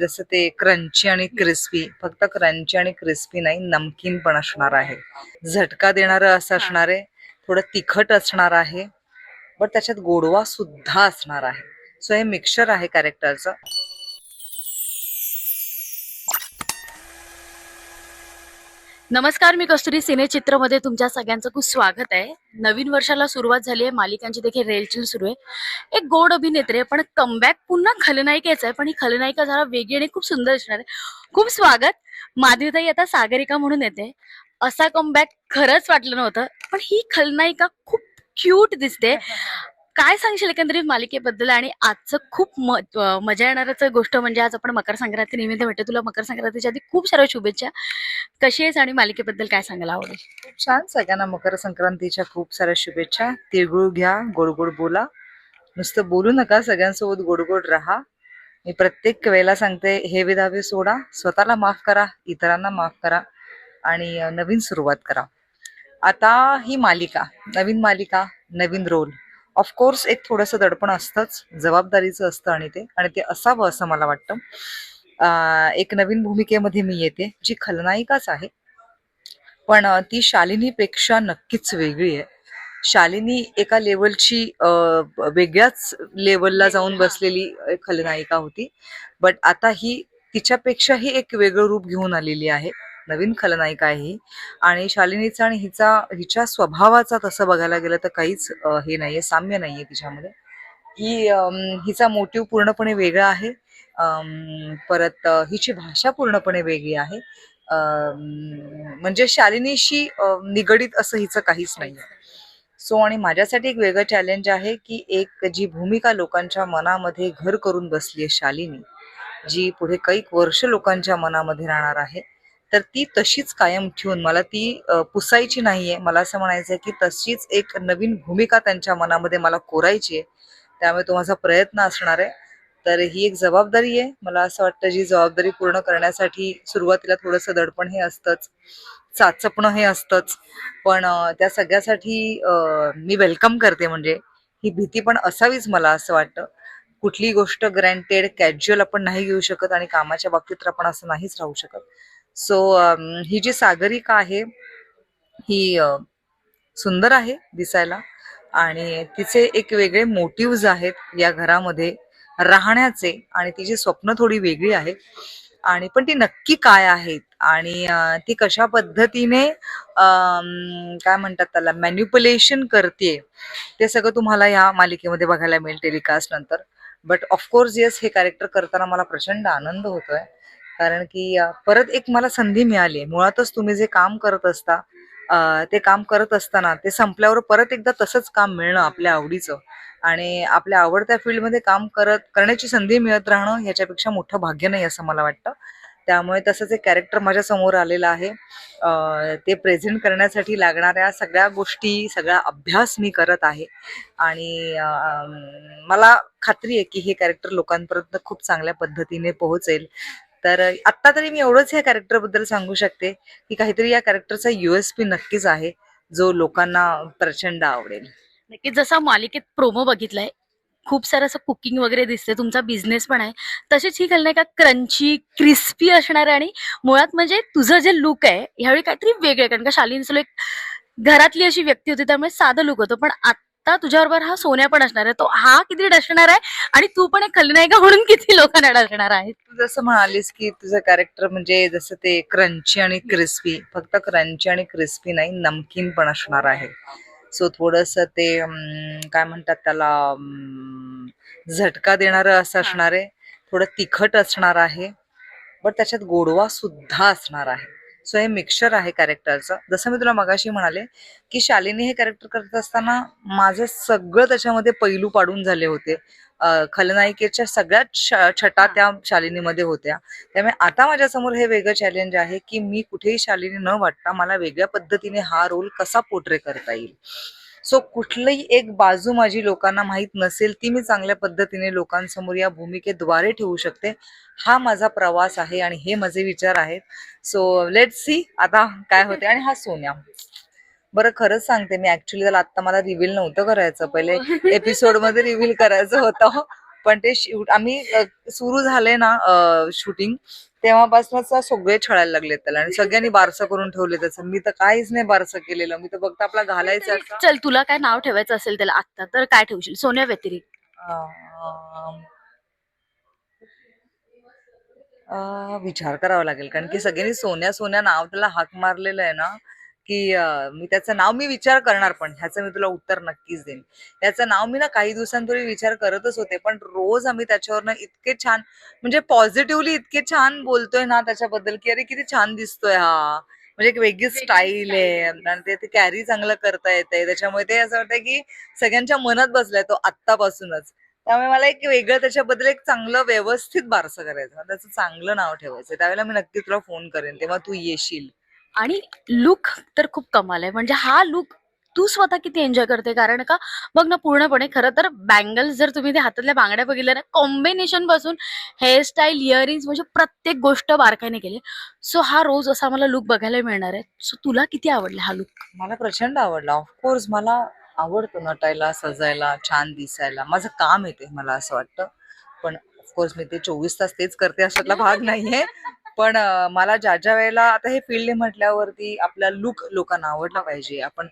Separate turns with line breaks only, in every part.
जसं ते क्रंची आणि क्रिस्पी, फक्त क्रंची आणि क्रिस्पी नाही, नमकीन पण असणार आहे. झटका देणारं असं असणार आहे, थोडं तिखट असणार आहे, पण त्याच्यात गोडवा सुद्धा असणार आहे. सो हे मिक्सचर आहे कॅरेक्टरचं.
नमस्कार, मी कस्तुरी सिनेचित्रमध्ये तुमच्या सगळ्यांचं खूप स्वागत आहे. नवीन वर्षाला सुरुवात झाली आहे, मालिकांची देखील रेलचेल सुरू आहे. एक गोड अभिनेत्री आहे, पण कमबॅक पुन्हा खलनायिकेचा आहे, पण ही खलनायिका जरा वेगळी आणि खूप सुंदर असणार आहे. खूप स्वागत. माधुरीताई आता सागरिका म्हणून येते. असा कमबॅक खरंच वाटलं नव्हतं, पण ही खलनायिका खूप क्यूट दिसते. काय सांगशील एकंदरीत मालिकेबद्दल? आणि आजचं खूप मजा येणारच गोष्ट म्हणजे आज आपण मकर संक्रांती निमित्त भेटतो. तुला मकर संक्रांतीच्या आधी खूप साऱ्या शुभेच्छा. कशी आहेस आणि मालिकेबद्दल काय सांगायला आवडेल?
खूप छान. सगळ्यांना मकर संक्रांतीच्या खूप साऱ्या शुभेच्छा. तिळगुळ घ्या, गोड गोड बोला, नुसतं बोलू नका, सगळ्यांसोबत गोड गोड राहा. मी प्रत्येक वेळेला सांगते, हे विधावे सोडा, स्वतःला माफ करा, इतरांना माफ करा आणि नवीन सुरुवात करा. आता ही मालिका, नवीन मालिका, नवीन रोल. ऑफकोर्स एक थोडंसं दडपण असतंच, जबाबदारीचं असतं आणि ते असावं असं मला वाटतं. एक नवीन भूमिकेमध्ये मी येते, जी खलनायिकाच आहे, पण ती शालिनीपेक्षा नक्कीच वेगळी आहे. शालिनी एका लेवलची वेगळ्याच लेवलला जाऊन बसलेली खलनायिका होती, बट आता ही तिच्यापेक्षाही एक वेगळं रूप घेऊन आलेली आहे. नवीन खलनायिका आहे ही. आणि शालिनीचा आणि हिच्या स्वभावाचा तसं बघायला गेलं तर काहीच हे नाहीये, साम्य नाहीये तिच्यामध्ये. हिचा मोटिव्ह पूर्णपणे वेगळा आहे. परत हिची भाषा पूर्णपणे वेगळी आहे. म्हणजे शालिनीशी निगडीत असं हिचं काहीच नाहीये. सो आणि माझ्यासाठी एक वेगळं चॅलेंज आहे की एक जी भूमिका लोकांच्या मनामध्ये घर करून बसली आहे शालिनी, जी पुढे कैक वर्ष लोकांच्या मनामध्ये राहणार आहे, तर ती तशीच कायम ठेवून मला ती पुसायची नाहीये. मला असं म्हणायचंय की तशीच एक नवीन भूमिका त्यांच्या मनामध्ये मला कोरायची आहे. त्यामुळे तो माझा प्रयत्न असणार आहे. तर ही एक जबाबदारी आहे. मला असं वाटतं, जी जबाबदारी पूर्ण करण्यासाठी सुरुवातीला थोडंसं दडपण हे असतंच, चाचपणं हे असतंच, पण त्या सगळ्यासाठी मी वेलकम करते. म्हणजे ही भीती पण असावीच मला असं वाटतं. कुठली गोष्ट ग्रँटेड, कॅज्युअल आपण नाही घेऊ शकत आणि कामाच्या बाबतीत तर आपण असं नाहीच राहू शकत. सो ही जी सागरिका आहे, ही सुंदर आहे दिसायला आणि तिचे एक वेगळे मोटिव्ज आहेत या घरामध्ये राहण्याचे आणि तिची स्वप्न थोडी वेगळी आहेत. आणि पण ती नक्की काय आहेत आणि ती कशा पद्धतीने काय म्हणतात त्याला, मॅन्युप्युलेशन करते, ते सगळं तुम्हाला या मालिकेमध्ये बघायला मिळेल टेलिकास्ट नंतर. बट ऑफकोर्स येस, हे कॅरेक्टर करताना मला प्रचंड आनंद होतोय, कारण की परत एक मला संधी मिळाली. मुळातच तुम्ही जे काम करत असता, ते काम करत असताना ते संपल्यावर परत एकदा तसंच काम मिळणं आपल्या आवडीचं आणि आपल्या आवडत्या फील्डमध्ये काम करण्याची संधी मिळत राहणं, ह्याच्यापेक्षा मोठं भाग्य नाही असं मला वाटतं. त्यामुळे तसंच एक कॅरेक्टर माझ्या समोर आलेलं आहे. ते प्रेझेंट करण्यासाठी लागणाऱ्या सगळ्या गोष्टी, सगळा अभ्यास मी करत आहे आणि मला खात्री आहे की हे कॅरेक्टर लोकांपर्यंत खूप चांगल्या पद्धतीने पोहोचेल. तर आत्ता तरी मी एवढंच ह्या कॅरेक्टर बद्दल सांगू शकते की काहीतरी या कॅरेक्टरचा USP नक्कीच आहे, जो लोकांना प्रचंड आवडेल.
नक्कीच. जसा मालिकेत प्रोमो बघितलाय, खूप सारं असं कुकिंग वगैरे दिसते, तुमचा बिझनेस पण आहे. तशीच ही खलनायिका क्रंची, क्रिस्पी असणार आहे. आणि मुळात म्हणजे तुझं जे लुक आहे ह्यावेळी काहीतरी वेगळं आहे, कारण का शालीन एक घरातली अशी व्यक्ती होती, त्यामुळे साधं लुक होतं. पण आता तुझ्याबरोबर हा सोन्या पण असणार आहे. तो हा किती डसणार आहे आणि तू पण एक खलनायिका म्हणून किती लोकांना डसणार आहे.
तू जसं म्हणालीस की तुझं कॅरेक्टर म्हणजे जसं ते क्रंची आणि क्रिस्पी, फक्त क्रंची आणि क्रिस्पी नाही, नमकीन पण असणार आहे. सो थोडस ते काय म्हणतात त्याला, झटका देणारं असं असणार आहे, थोडं तिखट असणार आहे, पण त्याच्यात गोडवा सुद्धा असणार आहे. सो हे मिक्सचर आहे कॅरेक्टरचं. जसं मी तुला मगाशी म्हणाले की शालिनी हे कॅरेक्टर करत असताना माझं सगळं त्याच्यामध्ये पैलू पाडून झाले होते. खलनायिकेच्या सगळ्याच छटा त्या शालिनीमध्ये होत्या. त्यामुळे आता माझ्यासमोर हे वेगळं चॅलेंज आहे की मी कुठेही शालिनी न वाटता मला वेगळ्या पद्धतीने हा रोल कसा पोर्ट्रे करता येईल. सो कुठलीही एक बाजू माझी लोकांना माहित नसेल, ती मी चांगल्या पद्धतीने लोकांसमोर या भूमिकेद्वारे ठेवू शकते. हा माझा प्रवास आहे आणि हे माझे विचार आहेत. सो लेट्स सी आता काय होते. आणि हा सोन्या, बरं खरंच सांगते, मी ऍक्च्युली त्याला आता मला रिव्हील नव्हतं करायचं, पहिले एपिसोड मध्ये रिव्हील करायचं होतं, पण ते आम्ही सुरू झाले ना शूटिंग, तेव्हापासूनच सगळे छळायला लागले त्याला आणि सगळ्यांनी बारसं करून ठेवले त्याचं. मी तर काहीच नाही बारसं केलेलं, मी तर फक्त आपला घालायचा
चल, तुला काय नाव ठेवायचं असेल त्याला आत्ता, तर काय ठेवशील सोन्या व्यतिरिक्त?
विचार करावा लागेल, कारण की सगळ्यांनी सोन्या सोन्या नाव त्याला हाक मारलेलं आहे ना, की मी त्याचं नाव मी विचार करणार, पण ह्याचं मी तुला उत्तर नक्कीच देईन. त्याचं नाव मी ना काही दिवसांपूर्वी विचार करतच होते, पण रोज आम्ही त्याच्यावरनं इतके छान, म्हणजे पॉझिटिव्हली इतके छान बोलतोय ना त्याच्याबद्दल, की अरे किती छान दिसतोय हा, म्हणजे एक वेगळी स्टाईल आहे आणि ते कॅरी चांगलं करता येतंय, त्याच्यामुळे ते असं वाटतं की सगळ्यांच्या मनात बसलाय तो आत्तापासूनच. त्यामुळे मला एक वेगळं त्याच्याबद्दल एक चांगलं व्यवस्थित बारसं करायचं, त्याचं चांगलं नाव ठेवायचं. त्यावेळेला मी नक्की तुला फोन करेन, तेव्हा तू येशील.
आणि लुक तर खूप कमाल आहे. म्हणजे हा लुक तू स्वतः किती एन्जॉय करते, कारण का बघ ना, पूर्णपणे खरं तर बँगल्स जर तुम्ही त्या हातातल्या बांगड्या बघितल्या ना, कॉम्बिनेशन पासून हेअरस्टाईल, इयरिंग्स, म्हणजे प्रत्येक गोष्ट बारकाईने केली. सो हा रोज असा मला लुक बघायला मिळणार आहे. सो तुला किती आवडला हा लुक?
मला प्रचंड आवडला. ऑफकोर्स मला आवडतं नटायला, सजायला, छान दिसायला. माझं काम आहे ते, मला असं वाटतं. पण ऑफकोर्स मी ते 24 तास तेच करते अशातला भाग नाहीये. पण मला ज्या ज्या वेळेला आता हे फील्ड म्हटल्यावरती आपला लुक लोकांना आवडला पाहिजे. आपण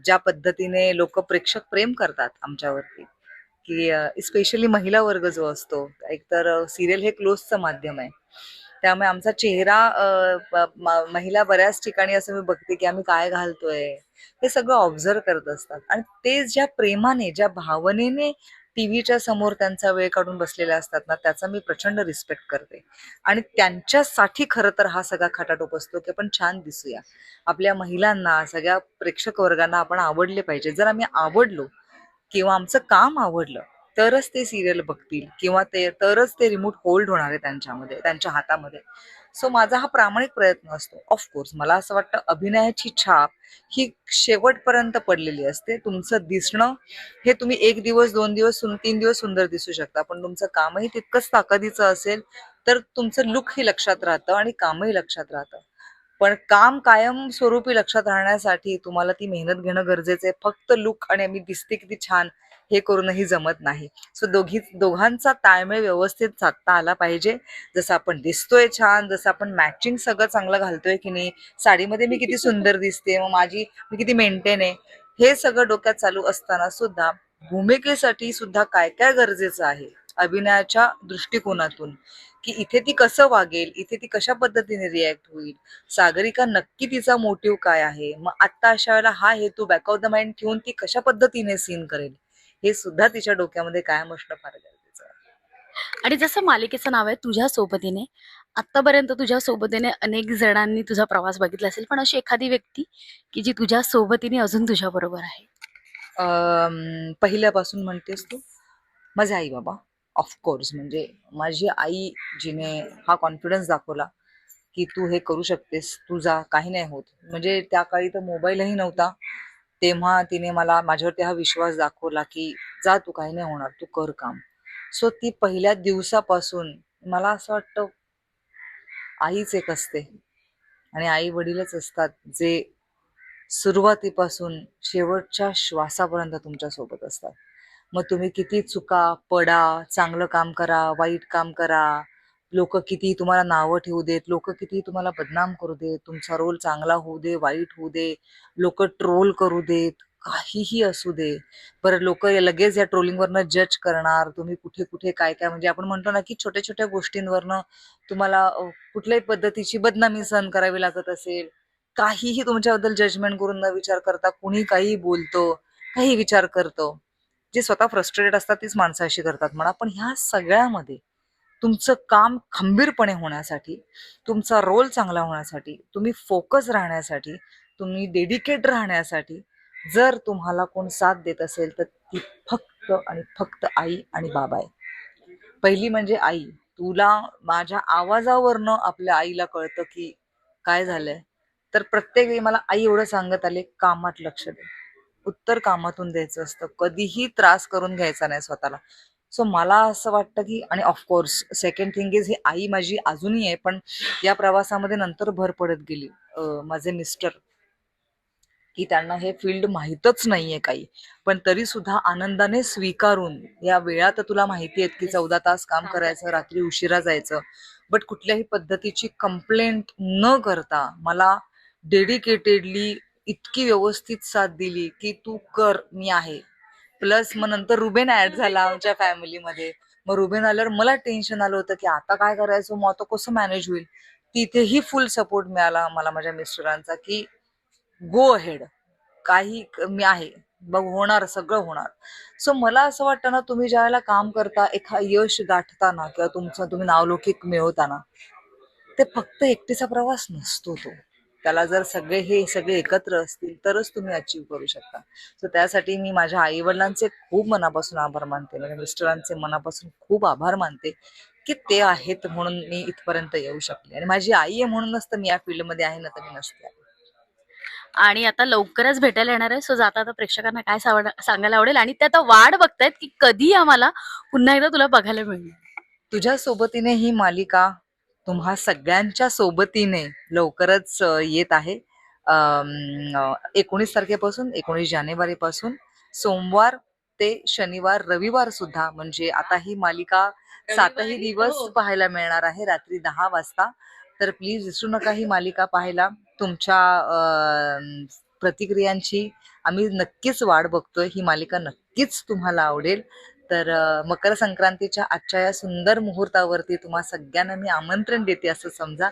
ज्या पद्धतीने लोक प्रेक्षक प्रेम करतात आमच्यावरती, की स्पेशली महिला वर्ग जो असतो, एकतर सिरियल हे क्लोजचं माध्यम आहे, त्यामुळे आमचा चेहरा महिला बऱ्याच ठिकाणी असं मी बघते की आम्ही काय घालतोय हे सगळं ऑब्झर्व करत असतात, आणि ते ज्या प्रेमाने, ज्या भावनेने टीव्हीच्या समोर त्यांचा वेळ काढून बसलेले असतात ना, त्याचा मी प्रचंड रिस्पेक्ट करते. आणि त्यांच्यासाठी खरं तर हा सगळा खटाटोप असतो की आपण छान दिसूया, आपल्या महिलांना, सगळ्या प्रेक्षक वर्गांना आपण आवडले पाहिजे. जर आम्ही आवडलो किंवा आमचं काम आवडलं, तरच ते सिरियल बघतील, किंवा ते तरच ते रिमोट होल्ड होणार आहे त्यांच्यामध्ये, त्यांच्या हातामध्ये. सो माझा हा प्रामाणिक प्रयत्न असतो. ऑफकोर्स मला असं वाटतं अभिनयाची छाप ही शेवटपर्यंत पडलेली असते. तुमचं दिसणं हे तुम्ही 1 दिवस, 2 दिवस, 3 दिवस सुंदर दिसू शकता, पण तुमचं कामही तितकंच ताकदीचं असेल तर तुमचं लुक ही लक्षात राहतं आणि कामही लक्षात राहतं. पण काम कायम स्वरूपी लक्षात राहण्यासाठी तुम्हाला ती मेहनत घेणं गरजेचं आहे. फक्त लुक आणि मी दिसते किती छान हे करूनही जमत नाही. सो दोघांचा ताळमेळ व्यवस्थित साधता आला पाहिजे. जसं आपण दिसतोय छान, जसं आपण मॅचिंग सगळं चांगलं घालतोय की नाही, साडीमध्ये मी किती सुंदर दिसते, मग मी किती मेंटेन आहे, हे सगळं डोक्यात चालू असताना सुद्धा भूमिकेसाठी सुद्धा काय काय गरजेचं आहे अभिनयाच्या दृष्टिकोनातून, की इथे ती कसं वागेल, इथे ती कशा पद्धतीने रिॲक्ट होईल, सागरिका नक्की तिचा मोटिव्ह काय आहे, मग आत्ता अशा वेळेला हा हेतू बॅक ऑफ द माइंड ठेवून ती कशा पद्धतीने सीन करेल, हे सुद्धा तिच्या डोक्यामध्ये कायम असणं फार गरजेचं आहे.
आणि जसं मालिकेचं नाव आहे तुझ्या सोबतीने, आतापर्यंत तुझ्या सोबतीने अनेक जणांनी तुझा प्रवास बघितला असेल, पण अशी एखादी व्यक्ती की जी तुझ्या सोबतीने अजून तुझ्या बरोबर आहे?
पहिल्यापासून म्हणतेस तू? माझे आई बाबा. ऑफकोर्स, म्हणजे माझी आई, जिने हा कॉन्फिडन्स दाखवला की तू हे करू शकतेस, तू जा, काही नाही होत. म्हणजे त्या काळी तर मोबाईलही नव्हता, तेव्हा तिने माझ्यावरती हा विश्वास दाखवला की जा, तू काही नाही होणार, तू कर काम. सो ती पहिल्या दिवसापासून, मला असं वाटतं आईच एक असते आणि आई वडीलच असतात जे सुरुवातीपासून शेवटच्या श्वासापर्यंत तुमच्या सोबत असतात. मग तुम्ही किती चुका, पडा, चांगलं काम करा, वाईट काम करा, लोक किती तुम्हाला नावं ठेवू देत, लोक किती तुम्हाला बदनाम करू देत, तुमचा रोल चांगला होऊ दे, वाईट होऊ दे, लोक ट्रोल करू देत, काहीही असू दे, बरं लोक लगेच या ट्रोलिंगवरनं जज करणार, तुम्ही कुठे कुठे काय काय, म्हणजे आपण म्हणतो ना की छोट्या छोट्या गोष्टींवरनं तुम्हाला कुठल्याही पद्धतीची बदनामी सहन करावी लागत असेल, काहीही तुमच्याबद्दल जजमेंट करून न विचार करता कुणी काही बोलतो, काही विचार करतो. जे स्वतः फ्रस्ट्रेटेड असतात तीच माणसं अशी करतात म्हणा. पण ह्या सगळ्यामध्ये तुमचं काम खंबीरपणे होण्यासाठी, तुमचा रोल चांगला होण्यासाठी, तुम्ही फोकस राहण्यासाठी, तुम्ही डेडिकेट राहण्यासाठी, जर तुम्हाला कोण साथ देत असेल तर ती फक्त आणि फक्त आई आणि बाबा आहे. पहिली म्हणजे आई. तुला माझ्या आवाजावरनं आपल्या आईला कळतं की काय झालंय. तर प्रत्येक वेळी मला आई एवढं सांगत आले, कामात लक्ष दे. उत्तर कामातून द्यायचं असतं. कधीही त्रास करून घ्यायचा नाही स्वतःला. सो मला असं वाटतं की, आणि ऑफकोर्स सेकंड थिंग इज, ही आई माझी अजूनही आहे, पण या प्रवासामध्ये नंतर भर पडत गेली. माझे मिस्टर की त्यांना हे फील्ड माहीतच नाहीये काही, पण तरी सुद्धा आनंदाने स्वीकारून, या वेळा तर तुला माहिती आहेत की 14 तास काम करायचं, रात्री उशिरा जायचं, बट कुठल्याही पद्धतीची कंप्लेंट न करता मला डेडिकेटेडली इतकी व्यवस्थित साथ दिली की तू कर, मी आहे. प्लस मग नंतर रुबेन ऍड झाला आमच्या फॅमिलीमध्ये. मग रुबेन आल्यावर मला टेन्शन आलं होतं की आता काय करायचं, मग आता कसं मॅनेज होईल. तिथेही फुल सपोर्ट मिळाला मला माझ्या मिस्टरांचा की गो अहेड, मी आहे बघ, होणार, सगळं होणार. सो मला असं वाटतं ना, तुम्ही ज्या वेळेला काम करता, यश गाठताना किंवा तुम्ही नावलौकिक मिळवताना, ते फक्त एकटीचा प्रवास नसतो तो. त्याला जर सगळे एकत्र असतील तरच तुम्ही अचीव्ह करू शकता. सो त्यासाठी मी माझ्या आई वडिलांचे खूप मनापासून आभार मानते, माझ्या मिस्टरांचे मनापासून खूप आभार मानते की ते आहेत म्हणून मी इथपर्यंत येऊ शकले. आणि माझी आई आहे म्हणूनच तर मी या फील्डमध्ये आहे, ना तर मी नसते.
आणि आता लवकरच भेटायला येणार आहे, सो जाता आता प्रेक्षकांना काय सांगायला आवडेल आणि ते आता वाट बघतायत की कधी आम्हाला पुन्हा एकदा तुला बघायला मिळणार.
तुझ्या सोबतीने ही मालिका तुम्हा सगळ्यांच्या सोबतीने लवकरच येत आहे. 19 तारखेपासून, 19 जानेवारी पासून सोमवार ते शनिवार, रविवार सुद्धा, म्हणजे आता ही मालिका 7ही दिवस पाहायला मिळणार आहे रात्री 10 वाजता. तर प्लीज विसरू नका ही मालिका पाहायला. तुमच्या प्रतिक्रियांची आम्ही नक्कीच वाट बघतोय. ही मालिका नक्कीच तुम्हाला आवडेल. तर मकर संक्रांतीच्या आजच्या या सुंदर मुहूर्तावरती तुम्हा सगळ्यांना मी आमंत्रण देते असं समजा.